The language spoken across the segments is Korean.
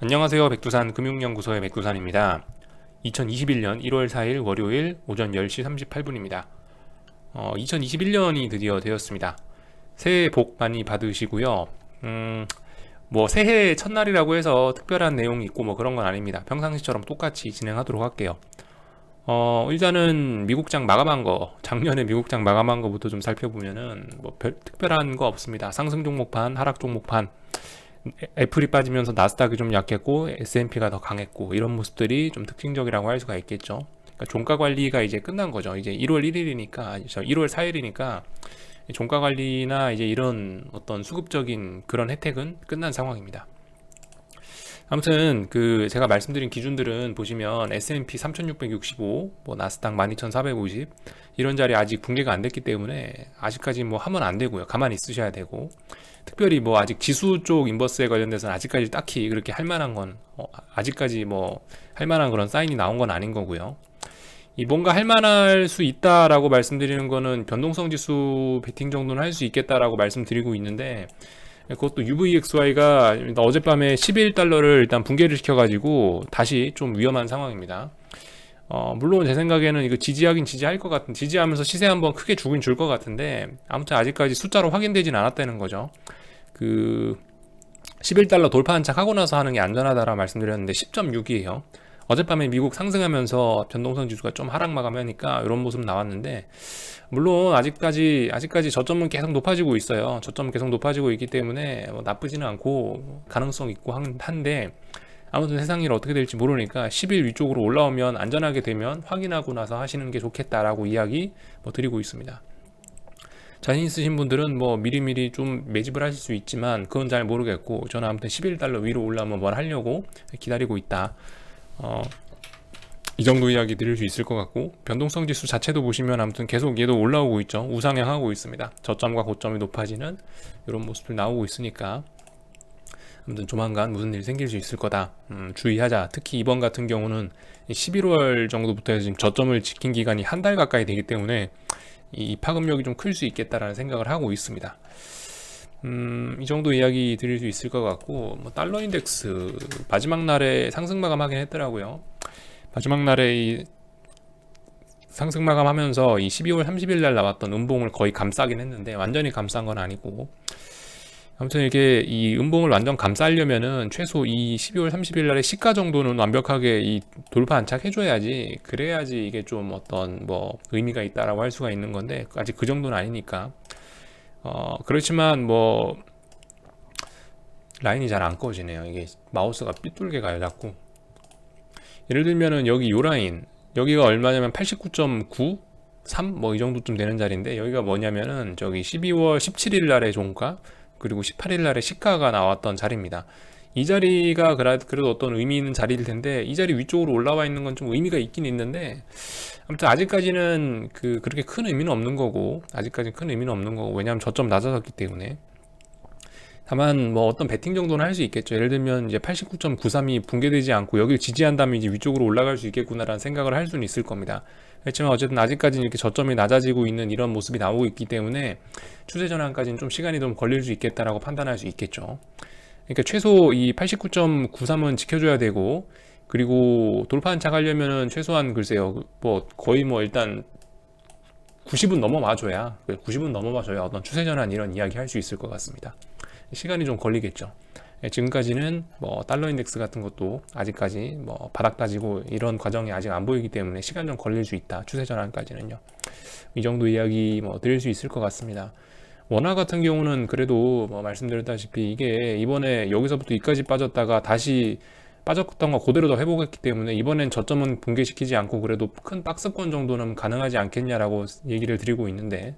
안녕하세요. 백두산 금융연구소의 백두산입니다. 2021년 1월 4일 월요일 오전 10시 38분입니다. 2021년이 드디어 되었습니다. 새해 복 많이 받으시고요. 새해 첫날이라고 해서 특별한 내용이 있고 그런 건 아닙니다. 평상시처럼 똑같이 진행하도록 할게요. 일단은 미국장 마감한 거, 작년에 미국장 마감한 거부터 좀 살펴보면은 특별한 거 없습니다. 상승 종목판, 하락 종목판, 애플이 빠지면서 나스닥이 좀 약했고 S&P가 더 강했고 이런 모습들이 좀 특징적이라고 할 수가 있겠죠. 그러니까 종가 관리가 이제 끝난 거죠. 이제 1월 1일이니까 1월 4일이니까 종가 관리나 이제 이런 어떤 수급적인 그런 혜택은 끝난 상황입니다. 아무튼 제가 말씀드린 기준들은 보시면 S&P 3665, 나스닥 12450 이런 자리 아직 붕괴가 안 됐기 때문에 아직까지 하면 안 되고요. 가만히 있으셔야 되고, 특별히 아직 지수 쪽 인버스에 관련돼서는 아직까지 딱히 그렇게 할 만한 건 아직까지 할 만한 그런 사인이 나온 건 아닌 거고요. 이 뭔가 할 만할 수 있다라고 말씀드리는 거는 변동성 지수 베팅 정도는 할 수 있겠다라고 말씀드리고 있는데, 그것도 UVXY가 어젯밤에 11달러를 일단 붕괴를 시켜가지고 다시 좀 위험한 상황입니다. 물론 제 생각에는 이거 지지하긴 지지할 것 같은, 지지하면서 시세 한번 크게 주긴 줄 것 같은데, 아무튼 아직까지 숫자로 확인되진 않았다는 거죠. 11달러 돌파 한착 하고 나서 하는 게 안전하다라고 말씀드렸는데 10.6이에요. 어젯밤에 미국 상승하면서 변동성 지수가 좀 하락 마감하니까 이런 모습 나왔는데, 물론 아직까지 저점은 계속 높아지고 있어요. 저점은 계속 높아지고 있기 때문에 나쁘지는 않고 가능성 있고 한데, 아무튼 세상 일 어떻게 될지 모르니까 10일 위쪽으로 올라오면 안전하게 되면 확인하고 나서 하시는 게 좋겠다라고 이야기 드리고 있습니다. 자신 있으신 분들은 미리미리 좀 매집을 하실 수 있지만 그건 잘 모르겠고, 저는 아무튼 11달러 위로 올라오면 뭘 하려고 기다리고 있다. 이 정도 이야기 드릴 수 있을 것 같고, 변동성 지수 자체도 보시면 아무튼 계속 얘도 올라오고 있죠. 우상향하고 있습니다. 저점과 고점이 높아지는 이런 모습들 나오고 있으니까 아무튼 조만간 무슨 일이 생길 수 있을 거다. 주의하자. 특히 이번 같은 경우는 11월 정도부터 해서 지금 저점을 지킨 기간이 한 달 가까이 되기 때문에 이 파급력이 좀 클 수 있겠다라는 생각을 하고 있습니다. 이 정도 이야기 드릴 수 있을 것 같고, 달러 인덱스 마지막 날에 상승 마감하긴 했더라고요. 마지막 날에 이 상승 마감하면서 이 12월 30일 날 나왔던 음봉을 거의 감싸긴 했는데 완전히 감싼 건 아니고, 아무튼 이게 이 음봉을 완전 감싸려면은 최소 이 12월 30일 날의 시가 정도는 완벽하게 이 돌파 안착 해줘야지, 그래야지 이게 좀 어떤 의미가 있다라고 할 수가 있는 건데, 아직 그 정도는 아니니까. 그렇지만 라인이 잘 안 꺼지네요. 이게 마우스가 삐뚤게 가요 자꾸. 예를 들면은 여기 요 라인, 여기가 얼마냐면 89.9 3 이 정도쯤 되는 자리인데, 여기가 뭐냐면은 저기 12월 17일 날의 종가 그리고 18일 날의 시가가 나왔던 자리입니다. 이 자리가 그래도 어떤 의미 있는 자리일 텐데, 이 자리 위쪽으로 올라와 있는 건 좀 의미가 있긴 있는데, 아무튼 아직까지는 그렇게 큰 의미는 없는 거고, 왜냐하면 저점 낮아졌기 때문에. 다만 어떤 베팅 정도는 할 수 있겠죠. 예를 들면 이제 89.93이 붕괴되지 않고 여기를 지지한다면 이제 위쪽으로 올라갈 수 있겠구나라는 생각을 할 수는 있을 겁니다. 그렇지만 어쨌든 아직까지는 이렇게 저점이 낮아지고 있는 이런 모습이 나오고 있기 때문에 추세 전환까지는 좀 시간이 좀 걸릴 수 있겠다라고 판단할 수 있겠죠. 그러니까 최소 이 89.93은 지켜줘야 되고, 그리고 돌파 안착하려면은 최소한 글쎄요, 거의 일단 90은 넘어봐줘야 어떤 추세 전환 이런 이야기 할 수 있을 것 같습니다. 시간이 좀 걸리겠죠. 지금까지는 달러 인덱스 같은 것도 아직까지 바닥 다지고 이런 과정이 아직 안 보이기 때문에 시간 좀 걸릴 수 있다. 추세 전환까지는요. 이 정도 이야기 드릴 수 있을 것 같습니다. 원화 같은 경우는 그래도 말씀드렸다시피 이게 이번에 여기서부터 이까지 빠졌다가 다시 빠졌던 거 그대로 더 회복했기 때문에 이번엔 저점은 붕괴시키지 않고 그래도 큰 박스권 정도는 가능하지 않겠냐라고 얘기를 드리고 있는데,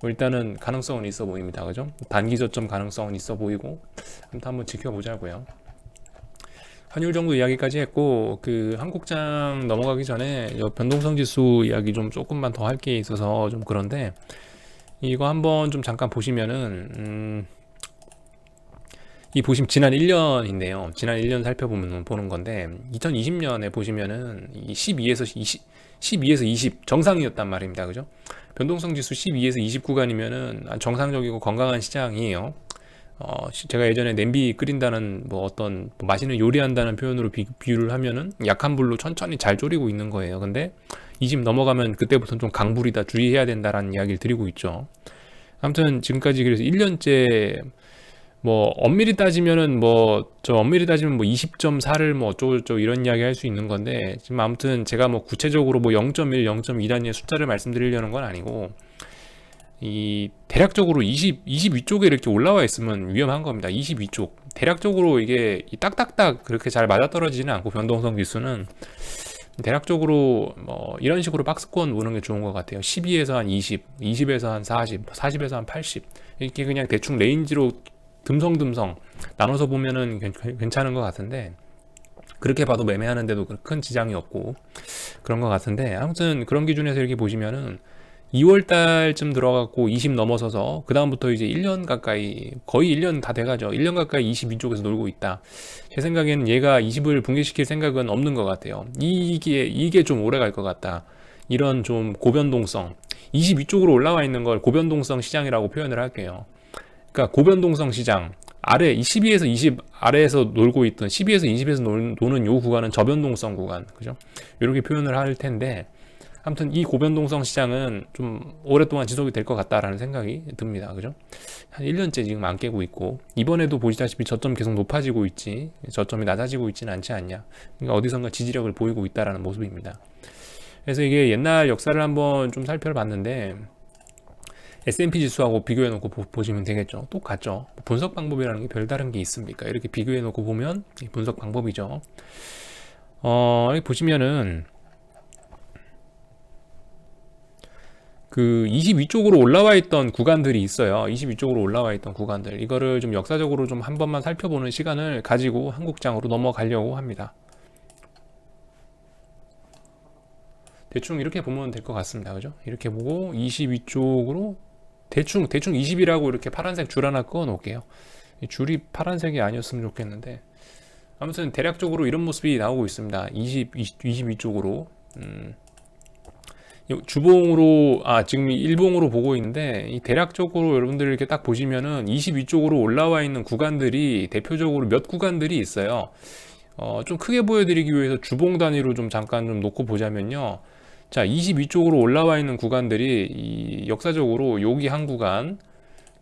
일단은 가능성은 있어 보입니다. 그죠? 단기 저점 가능성은 있어 보이고, 아무튼 한번 지켜보자고요. 환율 정도 이야기까지 했고, 한국장 넘어가기 전에 변동성 지수 이야기 좀 조금만 더 할 게 있어서 좀 그런데, 이거 한번 좀 잠깐 보시면은 이 보시면 지난 1년인데요. 지난 1년 살펴보면 보는 건데, 2020년에 보시면은 이 12에서 20 정상이었단 말입니다. 그죠? 변동성 지수 12에서 20 구간이면은 정상적이고 건강한 시장이에요. 제가 예전에 냄비 끓인다는 뭐 어떤 뭐 맛있는 요리한다는 표현으로 비유를 하면은 약한 불로 천천히 잘 졸이고 있는 거예요. 근데 이 집 넘어가면 그때부터는 좀 강불이다, 주의해야 된다라는 이야기를 드리고 있죠. 아무튼 지금까지 그래서 1년째 뭐 엄밀히 따지면은 엄밀히 따지면 뭐 20.4를 뭐 어쩌고저쩌고 이런 이야기 할 수 있는 건데, 지금 아무튼 제가 뭐 구체적으로 뭐 0.1, 0.2 단위의 숫자를 말씀드리려는 건 아니고, 이 대략적으로 20 위쪽에 이렇게 올라와 있으면 위험한 겁니다. 20 위쪽 대략적으로 이게 딱딱딱 그렇게 잘 맞아떨어지지는 않고, 변동성 지수는 대략적으로 뭐 이런 식으로 박스권 보는 게 좋은 것 같아요. 12에서 한 20, 20에서 한 40, 40에서 한 80, 이렇게 그냥 대충 레인지로 듬성듬성 나눠서 보면은 괜찮은 것 같은데, 그렇게 봐도 매매하는데도 큰 지장이 없고 그런 것 같은데, 아무튼 그런 기준에서 이렇게 보시면은 2월 달쯤 들어갔고 20 넘어서서 그 다음부터 이제 1년 가까이, 거의 1년 다 돼가죠. 1년 가까이 22쪽에서 놀고 있다. 제 생각에는 얘가 20을 붕괴시킬 생각은 없는 것 같아요. 이게 좀 오래 갈 것 같다. 이런 좀 고변동성, 22쪽으로 올라와 있는 걸 고변동성 시장이라고 표현을 할게요. 그러니까 고변동성 시장 아래, 12에서 20 아래에서 놀고 있던, 12에서 20에서 노는 요 구간은 저변동성 구간, 그죠? 이렇게 표현을 할 텐데, 아무튼 이 고변동성 시장은 좀 오랫동안 지속이 될 것 같다라는 생각이 듭니다. 그죠? 한 1년째 지금 안 깨고 있고, 이번에도 보시다시피 저점 계속 높아지고 있지, 저점이 낮아지고 있지는 않지 않냐. 그러니까 어디선가 지지력을 보이고 있다라는 모습입니다. 그래서 이게 옛날 역사를 한번 좀 살펴봤는데, S&P 지수하고 비교해 놓고 보시면 되겠죠. 똑같죠. 분석 방법이라는 게 별다른 게 있습니까? 이렇게 비교해 놓고 보면 분석 방법이죠. 여기 보시면은 그 22쪽으로 올라와 있던 구간들이 있어요. 22쪽으로 올라와 있던 구간들, 이거를 좀 역사적으로 좀 한 번만 살펴보는 시간을 가지고 한국장으로 넘어가려고 합니다. 대충 이렇게 보면 될 것 같습니다. 그죠? 이렇게 보고 22쪽으로 대충 20이라고 이렇게 파란색 줄 하나 그어 놓을게요. 줄이 파란색이 아니었으면 좋겠는데, 아무튼 대략적으로 이런 모습이 나오고 있습니다. 22쪽으로 주봉으로, 지금 일봉으로 보고 있는데, 이 대략적으로 여러분들 이렇게 딱 보시면은 22쪽으로 올라와 있는 구간들이 대표적으로 몇 구간들이 있어요. 좀 크게 보여드리기 위해서 주봉 단위로 좀 잠깐 좀 놓고 보자면요. 자, 22쪽으로 올라와 있는 구간들이 역사적으로 여기 한 구간,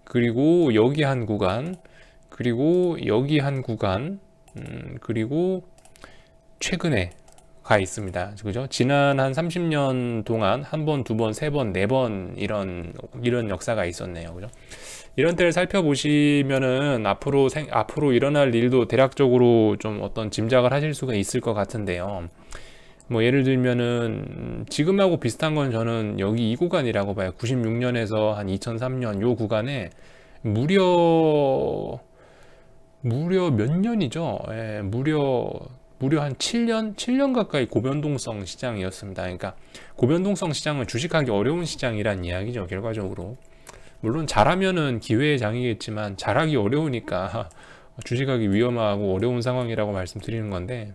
그리고 여기 한 구간, 그리고 여기 한 구간, 그리고 최근에 가 있습니다. 그죠? 지난 한 30년 동안 한 번, 두 번, 세 번, 네 번 이런 역사가 있었네요. 그죠? 이런 때를 살펴보시면은 앞으로 일어날 일도 대략적으로 좀 어떤 짐작을 하실 수가 있을 것 같은데요. 뭐 예를 들면은 지금하고 비슷한 건 저는 여기 이 구간이라고 봐요. 96년에서 한 2003년 요 구간에 무려 몇 년이죠? 예, 무려 한 7년 가까이 고변동성 시장이었습니다. 그러니까 고변동성 시장은 주식하기 어려운 시장이란 이야기죠, 결과적으로. 물론 잘하면은 기회의 장이겠지만 잘하기 어려우니까 주식하기 위험하고 어려운 상황이라고 말씀드리는 건데,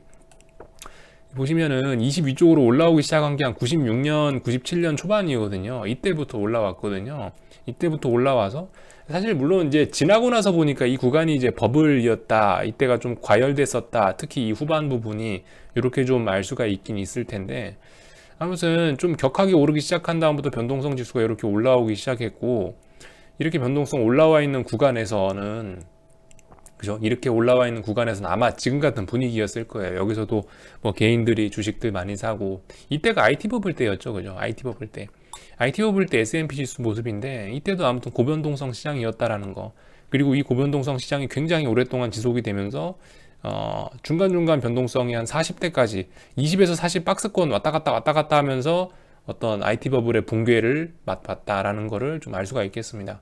보시면은 22쪽으로 올라오기 시작한 게 한 96년, 97년 초반이거든요. 이때부터 올라왔거든요. 이때부터 올라와서 사실 물론 이제 지나고 나서 보니까 이 구간이 이제 버블이었다, 이때가 좀 과열됐었다, 특히 이 후반 부분이, 이렇게 좀 알 수가 있긴 있을 텐데, 아무튼 좀 격하게 오르기 시작한 다음부터 변동성 지수가 이렇게 올라오기 시작했고, 이렇게 변동성 올라와 있는 구간에서는, 그죠? 이렇게 올라와 있는 구간에서는 아마 지금 같은 분위기였을 거예요. 여기서도 뭐 개인들이 주식들 많이 사고, 이때가 IT 버블 때였죠. 그죠? IT 버블 때. IT 버블 때 S&P 지수 모습인데, 이때도 아무튼 고변동성 시장이었다라는 거. 그리고 이 고변동성 시장이 굉장히 오랫동안 지속이 되면서, 중간중간 변동성이 한 40대까지 20에서 40 박스권 왔다 갔다 하면서 어떤 IT 버블의 붕괴를 맛봤다라는 거를 좀 알 수가 있겠습니다.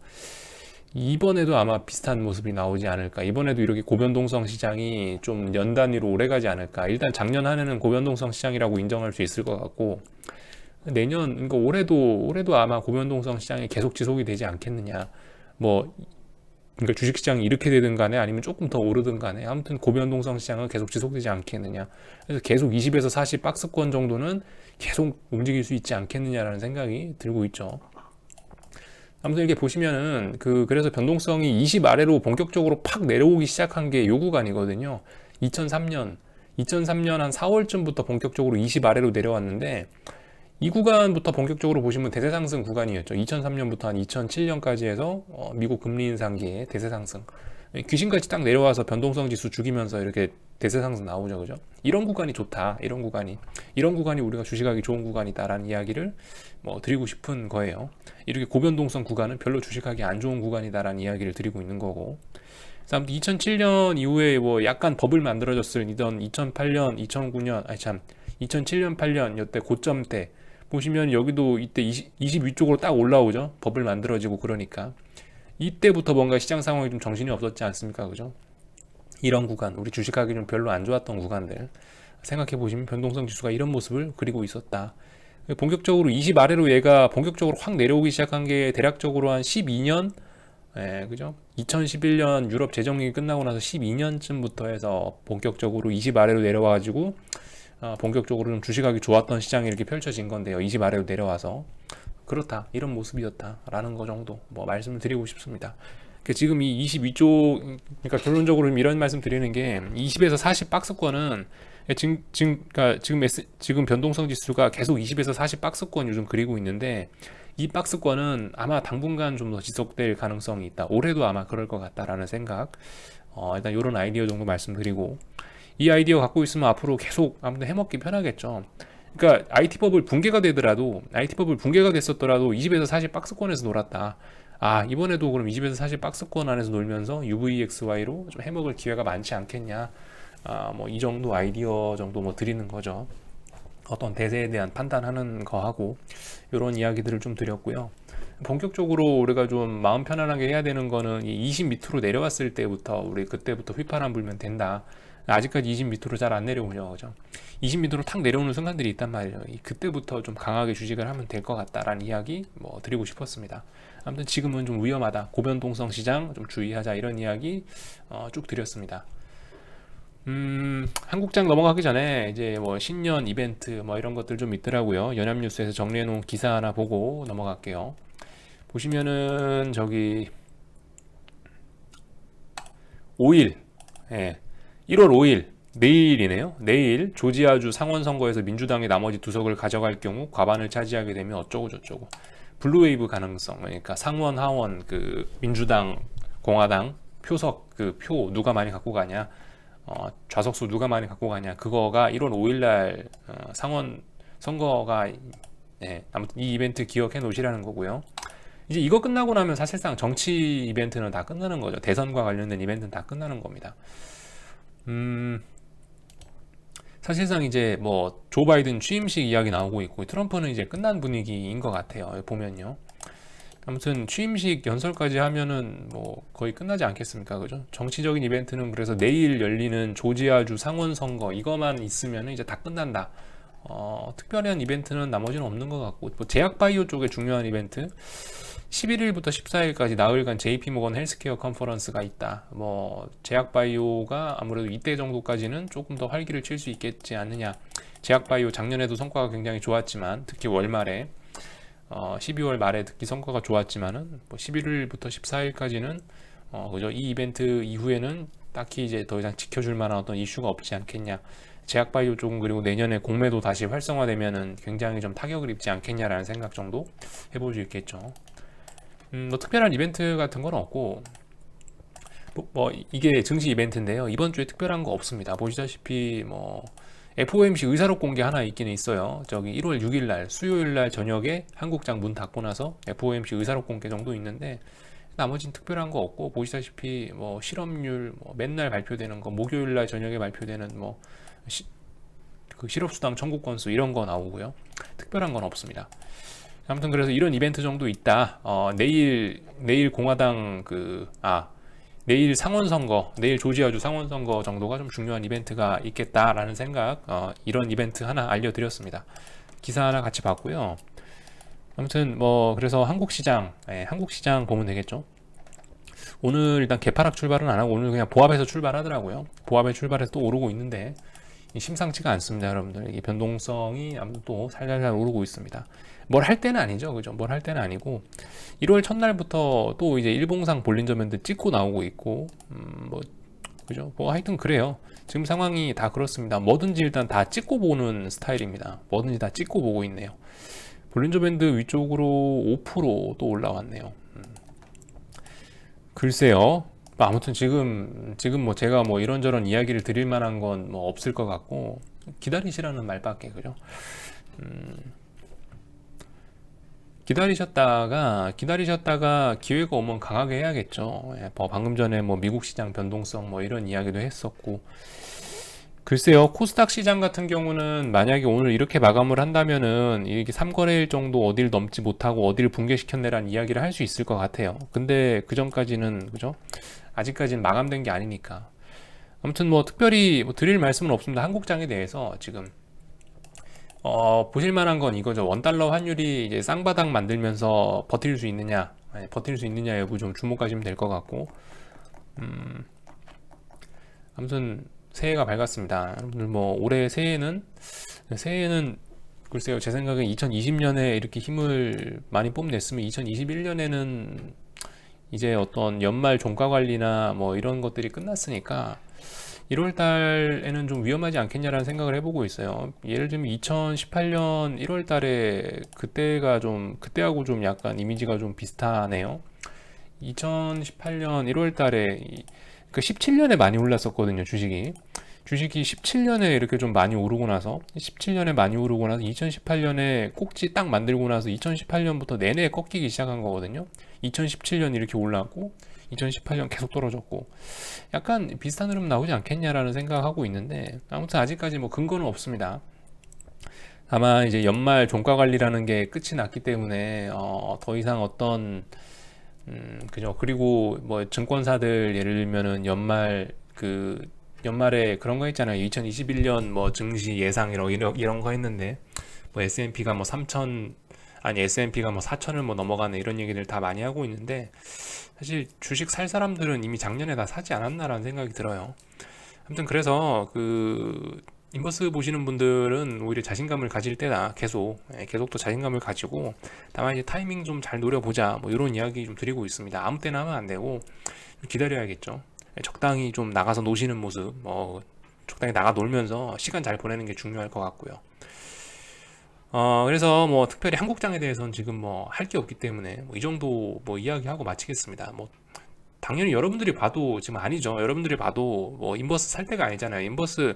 이번에도 아마 비슷한 모습이 나오지 않을까. 이번에도 이렇게 고변동성 시장이 좀 연 단위로 오래 가지 않을까. 일단 작년 한 해는 고변동성 시장이라고 인정할 수 있을 것 같고, 내년, 그러니까 올해도 아마 고변동성 시장이 계속 지속이 되지 않겠느냐. 뭐, 그러니까 주식시장이 이렇게 되든 간에 아니면 조금 더 오르든 간에 아무튼 고변동성 시장은 계속 지속되지 않겠느냐. 그래서 계속 20에서 40 박스권 정도는 계속 움직일 수 있지 않겠느냐라는 생각이 들고 있죠. 아무튼 이렇게 보시면은 그래서 변동성이 20 아래로 본격적으로 팍 내려오기 시작한 게 요 구간이거든요. 2003년 한 4월쯤부터 본격적으로 20 아래로 내려왔는데, 이 구간부터 본격적으로 보시면 대세 상승 구간이었죠. 2003년부터 한 2007년까지 해서 미국 금리 인상기에 대세 상승. 귀신같이 딱 내려와서 변동성 지수 죽이면서 이렇게 대세 상승 나오죠, 그죠? 이런 구간이 좋다. 이런 구간이 우리가 주식하기 좋은 구간이다라는 이야기를 드리고 싶은 거예요. 이렇게 고변동성 구간은 별로 주식하기 안 좋은 구간이다라는 이야기를 드리고 있는 거고. 아무튼 2007년 이후에 약간 버블 만들어졌을 이던 2008년, 2009년, 2007년, 8년 이때 고점 때 보시면 여기도 이때 20 위쪽으로 딱 올라오죠. 버블 만들어지고 그러니까. 이때부터 뭔가 시장 상황이 좀 정신이 없었지 않습니까? 그죠? 이런 구간, 우리 주식하기 좀 별로 안 좋았던 구간들 생각해 보시면 변동성 지수가 이런 모습을 그리고 있었다. 본격적으로 20 아래로 얘가 본격적으로 확 내려오기 시작한 게 대략적으로 한 12년, 그죠? 2011년 유럽 재정이 끝나고 나서 12년쯤부터 해서 본격적으로 20 아래로 내려와가지고 본격적으로 좀 주식하기 좋았던 시장이 이렇게 펼쳐진 건데요. 20 아래로 내려와서 그렇다, 이런 모습이었다라는 거 정도 말씀을 드리고 싶습니다. 지금 이 20 위쪽, 그러니까 결론적으로 이런 말씀 드리는 게 20에서 40 박스권은 지금 변동성 지수가 계속 20에서 40 박스권 요즘 그리고 있는데, 이 박스권은 아마 당분간 좀 더 지속될 가능성이 있다. 올해도 아마 그럴 것 같다라는 생각. 일단 이런 아이디어 정도 말씀드리고, 이 아이디어 갖고 있으면 앞으로 계속 아무튼 해먹기 편하겠죠. 그러니까 IT법을 붕괴가 됐었더라도 20에서 40 박스권에서 놀았다. 이번에도 그럼 20에서 40 박스권 안에서 놀면서 UVXY로 좀 해먹을 기회가 많지 않겠냐. 이 정도 아이디어 정도 드리는 거죠. 어떤 대세에 대한 판단하는 거하고 이런 이야기들을 좀 드렸고요. 본격적으로 우리가 좀 마음 편안하게 해야 되는 거는 이 20 밑으로 내려왔을 때부터 우리 그때부터 휘파람 불면 된다. 아직까지 20 밑으로 잘 안 내려오죠, 그죠? 20 밑으로 탁 내려오는 순간들이 있단 말이에요. 그때부터 좀 강하게 주식을 하면 될 것 같다라는 이야기 드리고 싶었습니다. 아무튼 지금은 좀 위험하다, 고변동성 시장 좀 주의하자, 이런 이야기 쭉 드렸습니다. 한국장 넘어가기 전에 이제 신년 이벤트 이런 것들 좀 있더라고요. 연합뉴스에서 정리해 놓은 기사 하나 보고 넘어갈게요. 보시면은 저기 5일, 1월 5일 내일이네요. 내일 조지아주 상원 선거에서 민주당이 나머지 두 석을 가져갈 경우 과반을 차지하게 되면 어쩌고 저쩌고, 블루웨이브 가능성, 그러니까 상원 하원 민주당 공화당 표석 표 누가 많이 갖고 가냐, 좌석수 누가 많이 갖고 가냐, 그거가 1월 5일날 상원 선거가, 아무튼 이 이벤트 기억해 놓으시라는 거고요. 이제 이거 끝나고 나면 사실상 정치 이벤트는 다 끝나는 거죠. 대선과 관련된 이벤트는 다 끝나는 겁니다. 사실상 이제 조 바이든 취임식 이야기 나오고 있고, 트럼프는 이제 끝난 분위기인 것 같아요. 보면요. 아무튼 취임식 연설까지 하면은 거의 끝나지 않겠습니까, 그죠? 정치적인 이벤트는 그래서 내일 열리는 조지아주 상원 선거 이거만 있으면 이제 다 끝난다. 특별한 이벤트는 나머지는 없는 것 같고, 제약바이오 쪽에 중요한 이벤트 11일부터 14일까지 나흘간 JP모건 헬스케어 컨퍼런스가 있다. 제약바이오가 아무래도 이때 정도까지는 조금 더 활기를 칠 수 있겠지 않느냐. 제약바이오 작년에도 성과가 굉장히 좋았지만, 특히 월말에 12월 말에 특히 성과가 좋았지만은 11일부터 14일까지는 그죠? 이 이벤트 이후에는 딱히 이제 더 이상 지켜줄 만한 어떤 이슈가 없지 않겠냐. 제약바이오 쪽은 그리고 내년에 공매도 다시 활성화되면은 굉장히 좀 타격을 입지 않겠냐라는 생각 정도 해볼 수 있겠죠. 특별한 이벤트 같은 건 없고, 이게 증시 이벤트인데요. 이번 주에 특별한 거 없습니다. 보시다시피 FOMC 의사록 공개 하나 있기는 있어요. 저기 1월 6일 날 수요일 날 저녁에 한국장 문 닫고 나서 FOMC 의사록 공개 정도 있는데, 나머지는 특별한 거 없고, 보시다시피 실업률 맨날 발표되는 거, 목요일 날 저녁에 발표되는 실업수당 청구 건수 이런 거 나오고요. 특별한 건 없습니다. 아무튼 그래서 이런 이벤트 정도 있다. 내일 공화당 내일 상원선거, 내일 조지아주 상원선거 정도가 좀 중요한 이벤트가 있겠다라는 생각, 이런 이벤트 하나 알려드렸습니다. 기사 하나 같이 봤고요. 아무튼 그래서 한국시장 보면 되겠죠. 오늘 일단 개파락 출발은 안 하고 오늘 그냥 보합에서 출발하더라고요. 보합에 출발해서 또 오르고 있는데, 심상치가 않습니다, 여러분들. 이 변동성이 아무튼 또 살살살 오르고 있습니다. 뭘 할 때는 아니죠, 그죠? 뭘 할 때는 아니고 1월 첫날부터 또 이제 일봉상 볼린저 밴드 찍고 나오고 있고, 뭐 그죠? 뭐 하여튼 그래요. 지금 상황이 다 그렇습니다. 뭐든지 일단 다 찍고 보는 스타일입니다. 뭐든지 다 찍고 보고 있네요. 볼린저 밴드 위쪽으로 5%또 올라왔네요. 글쎄요. 아무튼 지금 뭐 제가 뭐 이런저런 이야기를 드릴 만한 건 뭐 없을 것 같고, 기다리시라는 말밖에, 그죠? 기다리셨다가 기회가 오면 강하게 해야겠죠. 예, 뭐 방금 전에 뭐 미국 시장 변동성 뭐 이런 이야기도 했었고, 글쎄요, 코스닥 시장 같은 경우는 만약에 오늘 이렇게 마감을 한다면은 이게 3거래일 정도 어딜 넘지 못하고 어디를 붕괴시켰네라는 이야기를 할 수 있을 것 같아요. 근데 그 전까지는, 그죠? 아직까지는 마감된 게 아니니까. 아무튼 뭐 특별히 뭐 드릴 말씀은 없습니다. 한국장에 대해서 지금 보실 만한 건 이거죠. 원달러 환율이 이제 쌍바닥 만들면서 버틸 수 있느냐, 아니, 버틸 수 있느냐 여부 좀 주목하시면 될 것 같고, 아무튼 새해가 밝았습니다. 여러분들 뭐 올해 새해는 글쎄요, 제 생각에 2020년에 이렇게 힘을 많이 뽐냈으면 2021년에는 이제 어떤 연말 종가 관리나 뭐 이런 것들이 끝났으니까 1월 달에는 좀 위험하지 않겠냐라는 생각을 해보고 있어요. 예를 들면 2018년 1월 달에 그때하고 좀 약간 이미지가 좀 비슷하네요. 2018년 1월 달에 그 17년에 많이 올랐었거든요, 주식이 17년에 이렇게 좀 많이 오르고 나서 2018년에 꼭지 딱 만들고 나서 2018년부터 내내 꺾이기 시작한 거거든요. 2017년 이렇게 올랐고 2018년 계속 떨어졌고, 약간 비슷한 흐름 나오지 않겠냐라는 생각하고 있는데, 아무튼 아직까지 뭐 근거는 없습니다. 다만 이제 연말 종가 관리라는 게 끝이 났기 때문에 더 이상 어떤 그죠. 그리고 뭐 증권사들 예를 들면은 연말에 그런 거 있잖아요. 2021년 뭐 증시 예상 이런 거 했는데 뭐 S&P가 뭐 3천 아니 S&P가 뭐 4천을 뭐 넘어가는 이런 얘기들 다 많이 하고 있는데, 사실 주식 살 사람들은 이미 작년에 다 사지 않았나라는 생각이 들어요. 아무튼 그래서 인버스 보시는 분들은 오히려 자신감을 가질 때다. 계속 또 자신감을 가지고, 다만 이제 타이밍 좀 잘 노려보자 뭐 이런 이야기 좀 드리고 있습니다. 아무 때나 하면 안 되고 기다려야겠죠. 적당히 좀 나가서 노시는 모습, 뭐 적당히 나가 놀면서 시간 잘 보내는 게 중요할 것 같고요. 그래서 뭐 특별히 한국장에 대해서는 지금 뭐 할 게 없기 때문에 뭐 이 정도 뭐 이야기하고 마치겠습니다. 뭐 당연히 여러분들이 봐도 지금 아니죠. 여러분들이 봐도 뭐 인버스 살 때가 아니잖아요. 인버스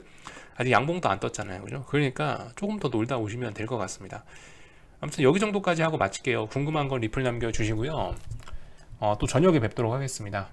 아직 양봉도 안 떴잖아요. 그죠? 그러니까 조금 더 놀다 오시면 될 것 같습니다. 아무튼 여기 정도까지 하고 마칠게요. 궁금한 건 리플 남겨주시고요. 또 저녁에 뵙도록 하겠습니다.